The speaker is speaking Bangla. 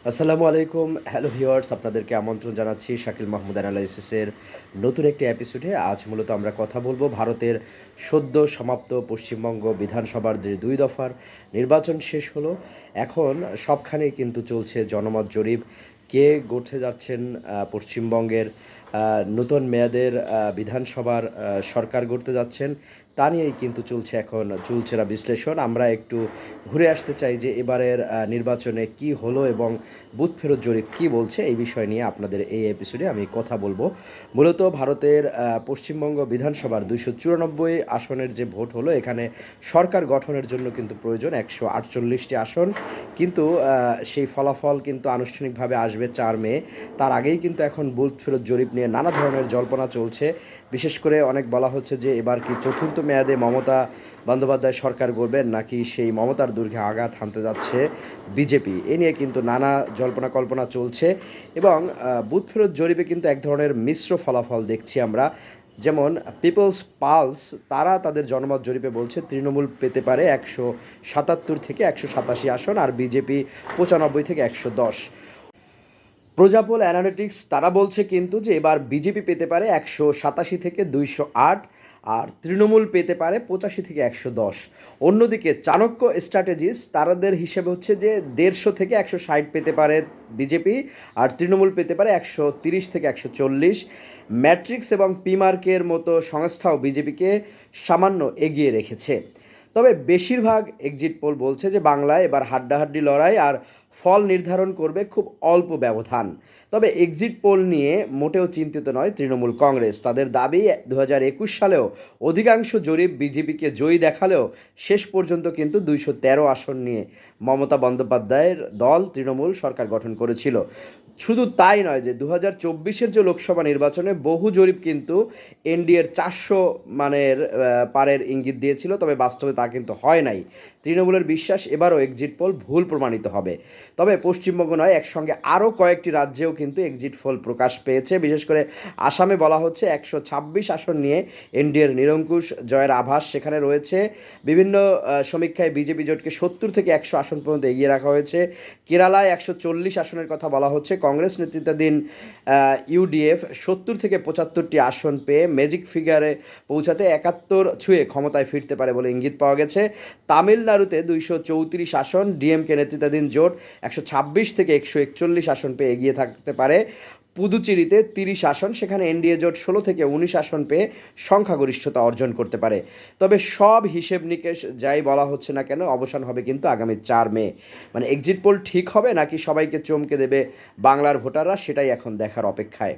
আসসালামু আলাইকুম। হ্যালো ভিউয়ার্স, আপনাদেরকে আমন্ত্রণ জানাচ্ছি শাকিল মাহমুদ অ্যানালাইসিসের নতুন একটি এপিসোডে। আজ মূলত আমরা কথা বলবো ভারতের সদ্য সমাপ্ত পশ্চিমবঙ্গ বিধানসভার যে ২ দফার নির্বাচন শেষ হলো। এখন সবখানেই কিন্তু চলছে জনমত জরিপ। কে গড়তে যাচ্ছেন পশ্চিমবঙ্গের নতুন মেয়াদের বিধানসভার সরকার গড়তে যাচ্ছেন, তা নিয়েই কিন্তু চলছে এখন চুলচেরা বিশ্লেষণ। আমরা একটু ঘুরে আসতে চাই যে এবারের নির্বাচনে কি হলো এবং বুথ ফেরত জরিপ কী বলছে, এই বিষয় নিয়ে আপনাদের এই এপিসোডে আমি কথা বলবো। মূলত ভারতের পশ্চিমবঙ্গ বিধানসভার ২৯৪ আসনের যে ভোট হলো, এখানে সরকার গঠনের জন্য কিন্তু প্রয়োজন ১৪৮টি আসন। কিন্তু সেই ফলাফল কিন্তু আনুষ্ঠানিকভাবে আসবে ৪ মে। তার আগেই কিন্তু এখন বুথ ফেরত জরিপ নিয়ে নানা ধরনের জল্পনা চলছে। বিশেষ করে অনেক বলা হচ্ছে যে এবার কি চতুর্থ মেয়াদে মমতা বন্দ্যোপাধ্যায় সরকার গড়বেন, নাকি সেই মমতার দুর্গে আঘাত হানতে যাচ্ছে বিজেপি। এ নিয়ে কিন্তু নানা জল্পনা কল্পনা চলছে এবং বুথ ফেরত জরিপে কিন্তু এক ধরনের মিশ্র ফলাফল দেখছি আমরা। যেমন পিপলস পালস, তারা তাদের জনমত জরিপে বলছে তৃণমূল পেতে পারে ১৭৭ থেকে ১৮৭ আসন, আর বিজেপি ৯৫ থেকে ১১০। প্রজাপোল অ্যানালিটিক্স তারা বলছে কিন্তু যে এবার বিজেপি পেতে পারে ১৮৭ থেকে ২০৮, আর তৃণমূল পেতে পারে ৮৫ থেকে ১১০। অন্যদিকে চাণক্য স্ট্র্যাটেজিস, তাদের হিসেবে হচ্ছে যে ১৫০ থেকে ১৬০ পেতে পারে বিজেপি, আর তৃণমূল পেতে পারে ১৩০ থেকে ১৪০। ম্যাট্রিক্স এবং পিমার্কের মতো সংস্থাও বিজেপিকে সামান্য এগিয়ে রেখেছে। তবে বেশিরভাগ এক্সিট পোল বলছে যে বাংলায় এবার হাড্ডাহাড্ডি লড়াই, আর ফল নির্ধারণ করবে খুব অল্প ব্যবধান। তবে এক্সিট পোল নিয়ে মোটেও চিন্তিত নয় তৃণমূল কংগ্রেস। তাদের দাবি ২০২১ সালেও অধিকাংশ জরিপ বিজেপিকে জয়ী দেখালেও শেষ পর্যন্ত কিন্তু ২১৩ আসন নিয়ে মমতা বন্দ্যোপাধ্যায়ের দল তৃণমূল সরকার গঠন করেছিল। শুধু তাই নয়, যে ২০২৪-এর যে লোকসভা নির্বাচনে বহু জরিপ কিন্তু এনডিএর ৪০০ মানের পারের ইঙ্গিত দিয়েছিল, তবে বাস্তবে তা কিন্তু হয় নাই। তৃণমূলের বিশ্বাস এবারও এক্সিট পোল ভুল প্রমাণিত হবে। তবে পশ্চিমবঙ্গ নয়, একসঙ্গে আরও কয়েকটি রাজ্যেও কিন্তু এক্সিট পোল প্রকাশ পেয়েছে। বিশেষ করে আসামে বলা হচ্ছে ১২৬ আসন নিয়ে এনডিএর নিরঙ্কুশ জয়ের আভাস সেখানে রয়েছে। বিভিন্ন সমীক্ষায় বিজেপি জোটকে ৭০ থেকে ১০০ আসন পর্যন্ত এগিয়ে রাখা হয়েছে। কেরালায় ১৪০ আসনের কথা বলা হচ্ছে। কংগ্রেস নেতৃত্বাধীন ইউডিএফ ৭০ থেকে ৭৫টি আসন পেয়ে ম্যাজিক ফিগারে পৌঁছাতে ৭১ ছুঁয়ে ক্ষমতায় ফিরতে পারে বলে ইঙ্গিত পাওয়া গেছে। তামিলনাড়ুতে ২৩৪ আসন, ডিএমকে নেতৃত্বাধীন জোট ১২৬ থেকে ১৪১ আসন পেয়ে এগিয়ে থাকতে পারে। পুদুচেরিতে ৩০ আসন, সেখানে এনডিএ জোট ১৬ থেকে ১৯ আসন পেয়ে সংখ্যাগরিষ্ঠতা অর্জন করতে পারে। তবে সব হিসেব নিকেশ যাই বলা হচ্ছে না কেন, অবসান হবে কিন্তু আগামী ৪ মে। মানে এক্সিট পোল ঠিক হবে নাকি সবাইকে চমকে দেবে বাংলার ভোটাররা, সেটাই এখন দেখার অপেক্ষায়।